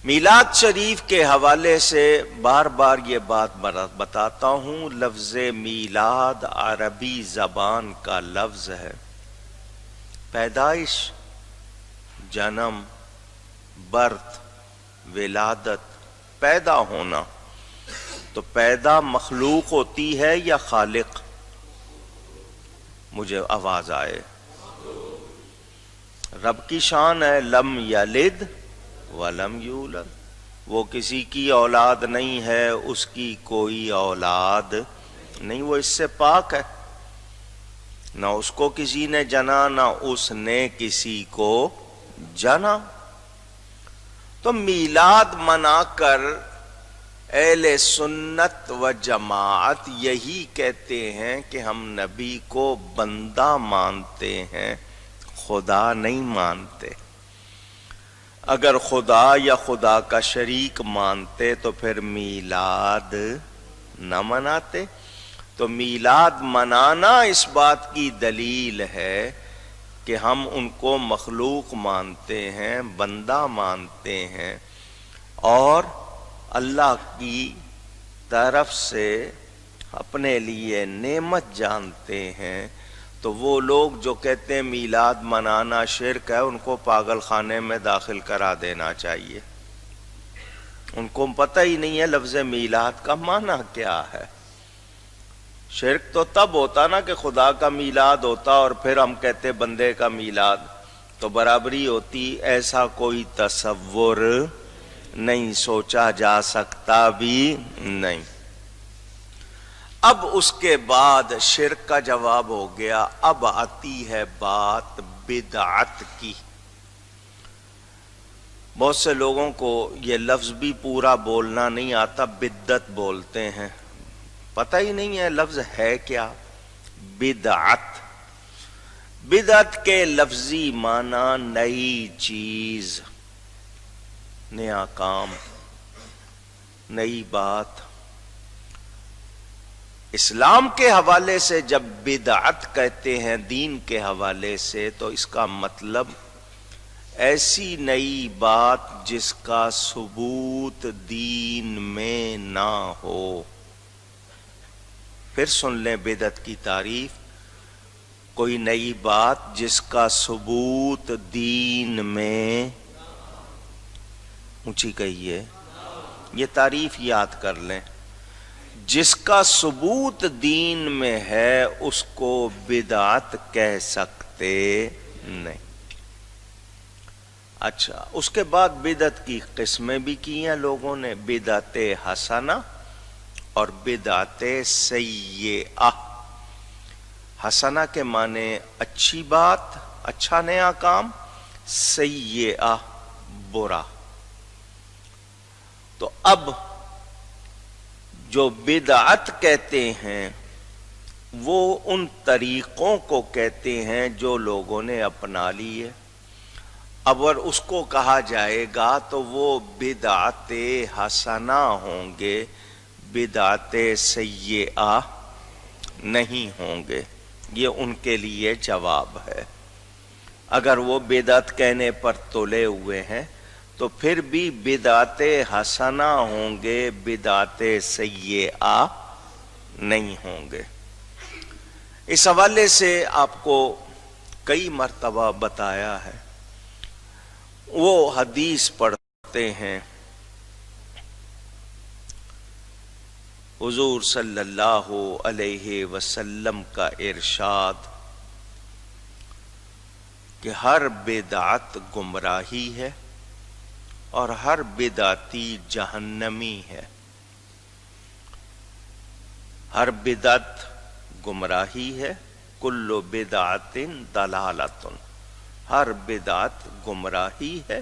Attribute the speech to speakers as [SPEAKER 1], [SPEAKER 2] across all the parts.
[SPEAKER 1] میلاد شریف کے حوالے سے بار بار یہ بات بتاتا ہوں، لفظ میلاد عربی زبان کا لفظ ہے۔ پیدائش، جنم، برتھ، ولادت، پیدا ہونا۔ تو پیدا مخلوق ہوتی ہے یا خالق؟ مجھے آواز آئے۔ رب کی شان ہے لم یلد ولم یولد، وہ کسی کی اولاد نہیں ہے، اس کی کوئی اولاد نہیں، وہ اس سے پاک ہے، نہ اس کو کسی نے جنا نہ اس نے کسی کو جنا۔ تو میلاد منا کر اہل سنت و جماعت یہی کہتے ہیں کہ ہم نبی کو بندہ مانتے ہیں، خدا نہیں مانتے۔ اگر خدا یا خدا کا شریک مانتے تو پھر میلاد نہ مناتے۔ تو میلاد منانا اس بات کی دلیل ہے کہ ہم ان کو مخلوق مانتے ہیں، بندہ مانتے ہیں، اور اللہ کی طرف سے اپنے لیے نعمت جانتے ہیں۔ تو وہ لوگ جو کہتے ہیں میلاد منانا شرک ہے، ان کو پاگل خانے میں داخل کرا دینا چاہیے۔ ان کو پتہ ہی نہیں ہے لفظ میلاد کا معنی کیا ہے۔ شرک تو تب ہوتا نا کہ خدا کا میلاد ہوتا اور پھر ہم کہتے بندے کا میلاد، تو برابری ہوتی۔ ایسا کوئی تصور نہیں، سوچا جا سکتا بھی نہیں۔ اب اس کے بعد شرک کا جواب ہو گیا، اب آتی ہے بات بدعت کی۔ بہت سے لوگوں کو یہ لفظ بھی پورا بولنا نہیں آتا، بدعت بولتے ہیں، پتہ ہی نہیں ہے لفظ ہے کیا بدعت۔ بدعت کے لفظی معنی نئی چیز، نیا کام، نئی بات۔ اسلام کے حوالے سے جب بدعت کہتے ہیں دین کے حوالے سے، تو اس کا مطلب ایسی نئی بات جس کا ثبوت دین میں نہ ہو۔ پھر سن لیں بدعت کی تعریف، کوئی نئی بات جس کا ثبوت دین میں، اونچی کہیے، یہ تعریف یاد کر لیں، جس کا ثبوت دین میں ہے اس کو بدعت کہہ سکتے نہیں۔ اچھا، اس کے بعد بدعت کی قسمیں بھی کی ہیں لوگوں نے، بدعت حسنہ اور بدعت سیئہ۔ حسنہ کے معنی اچھی بات، اچھا نیا کام، سیئہ برا۔ تو اب جو بدعت کہتے ہیں وہ ان طریقوں کو کہتے ہیں جو لوگوں نے اپنا لیے۔ اب اگر اس کو کہا جائے گا تو وہ بدعت حسنہ ہوں گے، بدعت سیئہ نہیں ہوں گے۔ یہ ان کے لیے جواب ہے۔ اگر وہ بدعت کہنے پر تلے ہوئے ہیں تو پھر بھی بدعت حسنہ ہوں گے، بدعت سیئہ نہیں ہوں گے۔ اس حوالے سے آپ کو کئی مرتبہ بتایا ہے، وہ حدیث پڑھتے ہیں، حضور صلی اللہ علیہ وسلم کا ارشاد کہ ہر بدعت گمراہی ہے اور ہر بدعتی جہنمی ہے۔ ہر بدعت گمراہی ہے، کل بدعت ضلالۃ، ہر بدعت گمراہی ہے،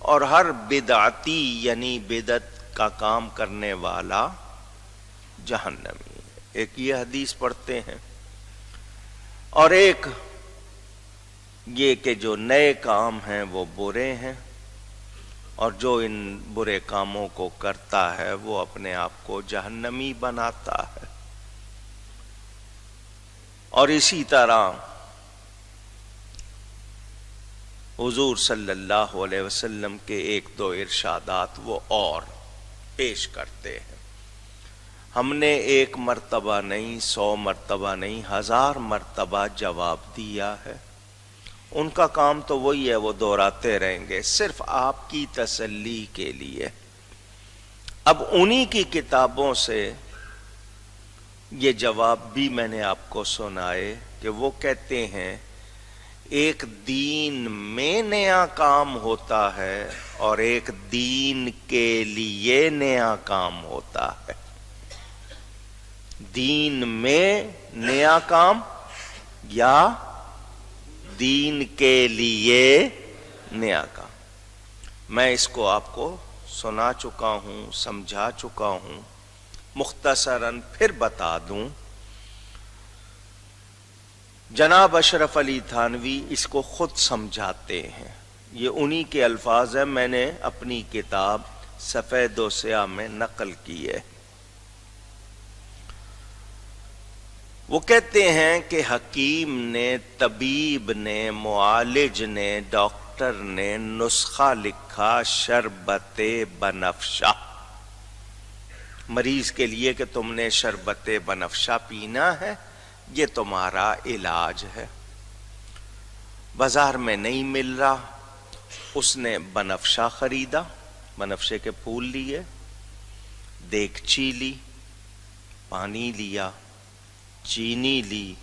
[SPEAKER 1] اور ہر بدعتی یعنی بدعت کا کام کرنے والا جہنمی ہے۔ ایک یہ حدیث پڑھتے ہیں، اور ایک یہ کہ جو نئے کام ہیں وہ برے ہیں، اور جو ان برے کاموں کو کرتا ہے وہ اپنے آپ کو جہنمی بناتا ہے۔ اور اسی طرح حضور صلی اللہ علیہ وسلم کے ایک دو ارشادات وہ اور پیش کرتے ہیں. ہم نے ایک مرتبہ نہیں، 100 مرتبہ نہیں، 1000 مرتبہ جواب دیا ہے. ان کا کام تو وہی ہے، وہ دہراتے رہیں گے صرف آپ کی تسلی کے لیے. اب انہی کی کتابوں سے یہ جواب بھی میں نے آپ کو سنائے کہ وہ کہتے ہیں ایک دین میں نیا کام ہوتا ہے اور ایک دین کے لیے نیا کام ہوتا ہے. دین میں نیا کام یا دین کے لیے نیا کام. میں اس کو آپ کو سنا چکا ہوں، سمجھا چکا ہوں، مختصراً پھر بتا دوں. جناب اشرف علی تھانوی اس کو خود سمجھاتے ہیں، یہ انہی کے الفاظ ہیں، میں نے اپنی کتاب سفید و سیاہ میں نقل کی ہے. وہ کہتے ہیں کہ حکیم نے، طبیب نے، معالج نے، ڈاکٹر نے نسخہ لکھا شربت بنفشہ مریض کے لیے کہ تم نے شربت بنفشہ پینا ہے، یہ تمہارا علاج ہے. بازار میں نہیں مل رہا، اس نے بنفشہ خریدا، بنفشے کے پھول لیے، دیگچی لی، پانی لیا، چینی لی،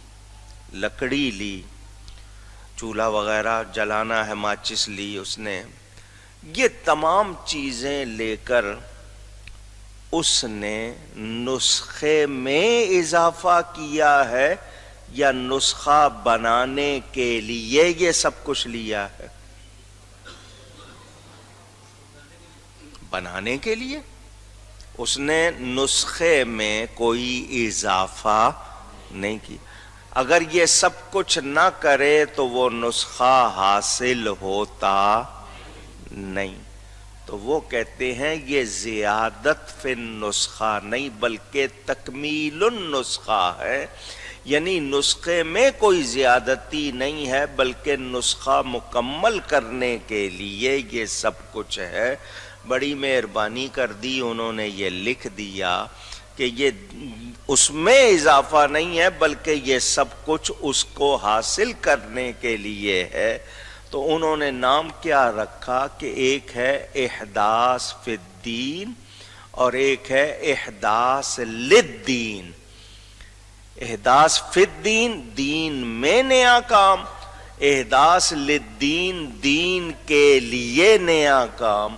[SPEAKER 1] لکڑی لی، چولہا وغیرہ جلانا ہے، ماچس لی اس نے. یہ تمام چیزیں لے کر اس نے نسخے میں اضافہ کیا ہے یا نسخہ بنانے کے لیے یہ سب کچھ لیا ہے؟ بنانے کے لیے. اس نے نسخے میں کوئی اضافہ نہیں کی. اگر یہ سب کچھ نہ کرے تو وہ نسخہ حاصل ہوتا نہیں. تو وہ کہتے ہیں یہ زیادت فی النسخہ نہیں بلکہ تکمیل النسخہ ہے، یعنی نسخے میں کوئی زیادتی نہیں ہے بلکہ نسخہ مکمل کرنے کے لیے یہ سب کچھ ہے. بڑی مہربانی کر دی، انہوں نے یہ لکھ دیا کہ یہ اس میں اضافہ نہیں ہے بلکہ یہ سب کچھ اس کو حاصل کرنے کے لیے ہے. تو انہوں نے نام کیا رکھا کہ ایک ہے احداث فی الدین اور ایک ہے احداث للدین. احداث فی الدین، دین میں نیا کام، احداث للدین، دین کے لیے نیا کام.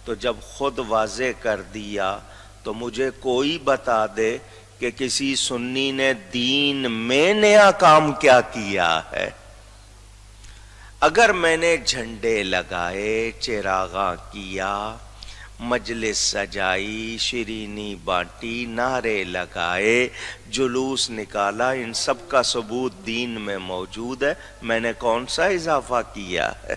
[SPEAKER 1] تو جب خود واضح کر دیا تو مجھے کوئی بتا دے کہ کسی سنی نے دین میں نیا کام کیا کیا ہے. اگر میں نے جھنڈے لگائے، چراغاں کیا، مجلس سجائی، شیرینی بانٹی، نعرے لگائے، جلوس نکالا، ان سب کا ثبوت دین میں موجود ہے، میں نے کون سا اضافہ کیا ہے؟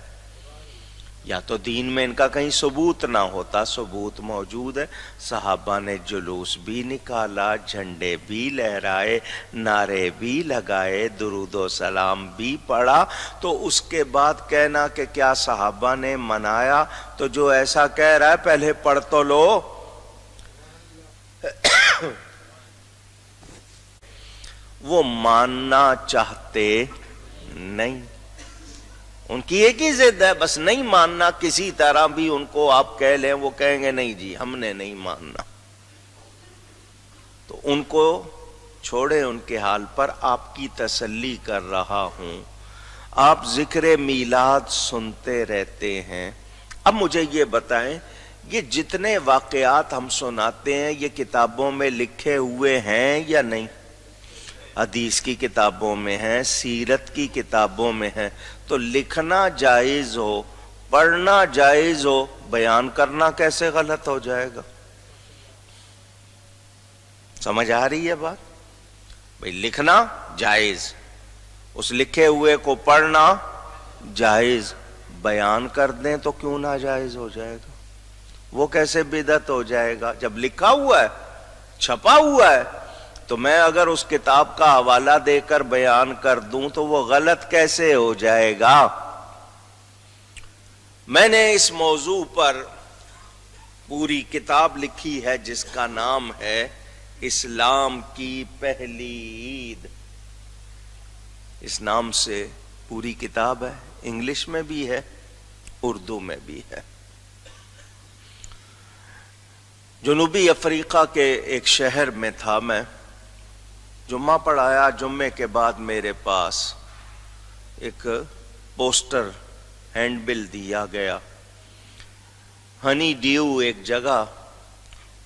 [SPEAKER 1] یا تو دین میں ان کا کہیں ثبوت نہ ہوتا، ثبوت موجود ہے. صحابہ نے جلوس بھی نکالا، جھنڈے بھی لہرائے، نعرے بھی لگائے، درود و سلام بھی پڑھا. تو اس کے بعد کہنا کہ کیا صحابہ نے منایا، تو جو ایسا کہہ رہا ہے پہلے پڑھ تو لو. وہ ماننا چاہتے نہیں، ان کی ایک ہی ضد ہے، بس نہیں ماننا. کسی طرح بھی ان کو آپ کہہ لیں، وہ کہیں گے نہیں جی ہم نے نہیں ماننا. تو ان کو چھوڑے ان کے حال پر، آپ کی تسلی کر رہا ہوں. آپ ذکر میلاد سنتے رہتے ہیں. اب مجھے یہ بتائیں، یہ جتنے واقعات ہم سناتے ہیں یہ کتابوں میں لکھے ہوئے ہیں یا نہیں؟ حدیث کی کتابوں میں ہیں، سیرت کی کتابوں میں ہیں. تو لکھنا جائز ہو، پڑھنا جائز ہو، بیان کرنا کیسے غلط ہو جائے گا؟ سمجھ آ رہی ہے بات؟ بھئی لکھنا جائز، اس لکھے ہوئے کو پڑھنا جائز، بیان کر دیں تو کیوں ناجائز ہو جائے گا؟ وہ کیسے بدعت ہو جائے گا؟ جب لکھا ہوا ہے، چھپا ہوا ہے، تو میں اگر اس کتاب کا حوالہ دے کر بیان کر دوں تو وہ غلط کیسے ہو جائے گا؟ میں نے اس موضوع پر پوری کتاب لکھی ہے جس کا نام ہے اسلام کی پہلی عید. اس نام سے پوری کتاب ہے، انگلش میں بھی ہے، اردو میں بھی ہے. جنوبی افریقہ کے ایک شہر میں تھا میں، جمعہ پڑھایا. جمعے کے بعد میرے پاس ایک پوسٹر ہینڈ بل دیا گیا. ہنی ڈیو ایک جگہ،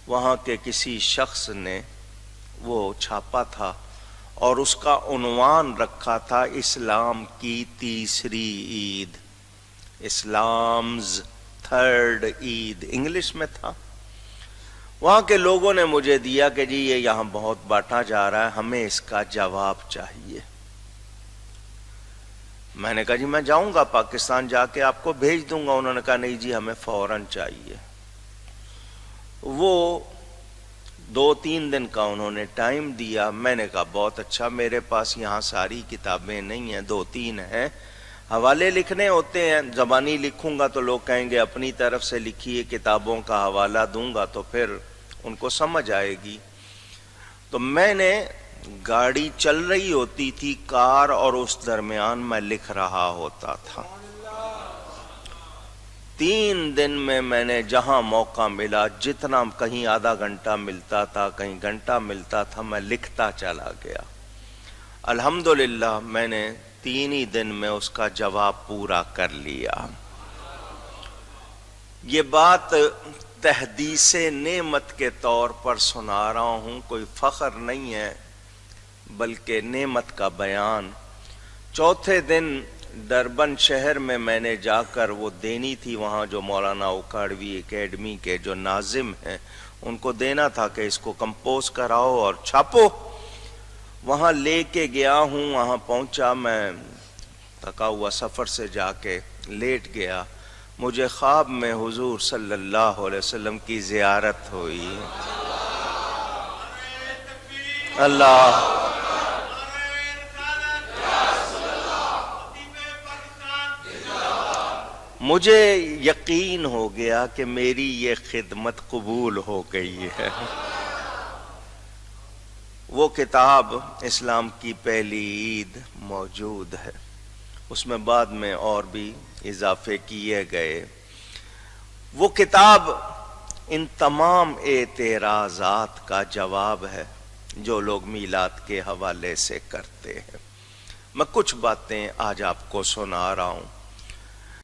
[SPEAKER 1] وہاں کے کسی شخص نے وہ چھاپا تھا اور اس کا عنوان رکھا تھا اسلام کی تیسری عید، اسلامز تھرڈ عید، انگلش میں تھا. وہاں کے لوگوں نے مجھے دیا کہ جی یہ یہاں بہت بانٹا جا رہا ہے، ہمیں اس کا جواب چاہیے. میں نے کہا جی میں جاؤں گا پاکستان، جا کے آپ کو بھیج دوں گا. انہوں نے کہا نہیں جی ہمیں فوراً چاہیے. وہ 2-3 دن کا انہوں نے ٹائم دیا. میں نے کہا بہت اچھا، میرے پاس یہاں ساری کتابیں نہیں ہیں، 2-3 ہیں. حوالے لکھنے ہوتے ہیں، زبانی لکھوں گا تو لوگ کہیں گے اپنی طرف سے لکھیے، کتابوں کا حوالہ دوں گا تو پھر ان کو سمجھ آئے گی. تو میں نے، گاڑی چل رہی ہوتی تھی کار، اور اس درمیان میں لکھ رہا ہوتا تھا. 3 دن میں نے جہاں موقع ملا، جتنا، کہیں آدھا گھنٹہ ملتا تھا، کہیں گھنٹہ ملتا تھا، میں لکھتا چلا گیا. الحمدللہ میں نے 3 ہی دن میں اس کا جواب پورا کر لیا. یہ بات تحدیث نعمت کے طور پر سنا رہا ہوں، کوئی فخر نہیں ہے بلکہ نعمت کا بیان. چوتھے دن ڈربن شہر میں نے جا کر وہ دینی تھی، وہاں جو مولانا اکاڑوی اکیڈمی کے جو ناظم ہیں ان کو دینا تھا کہ اس کو کمپوز کراؤ اور چھاپو. وہاں لے کے گیا ہوں. وہاں پہنچا، میں تھکا ہوا سفر سے جا کے لیٹ گیا. مجھے خواب میں حضور صلی اللہ علیہ وسلم کی زیارت ہوئی. اللہ، مجھے یقین ہو گیا کہ میری یہ خدمت قبول ہو گئی ہے. وہ کتاب اسلام کی پہلی عید موجود ہے، اس میں بعد میں اور بھی اضافے کیے گئے. وہ کتاب ان تمام اعتراضات کا جواب ہے جو لوگ میلاد کے حوالے سے کرتے ہیں. میں کچھ باتیں آج آپ کو سنا رہا ہوں.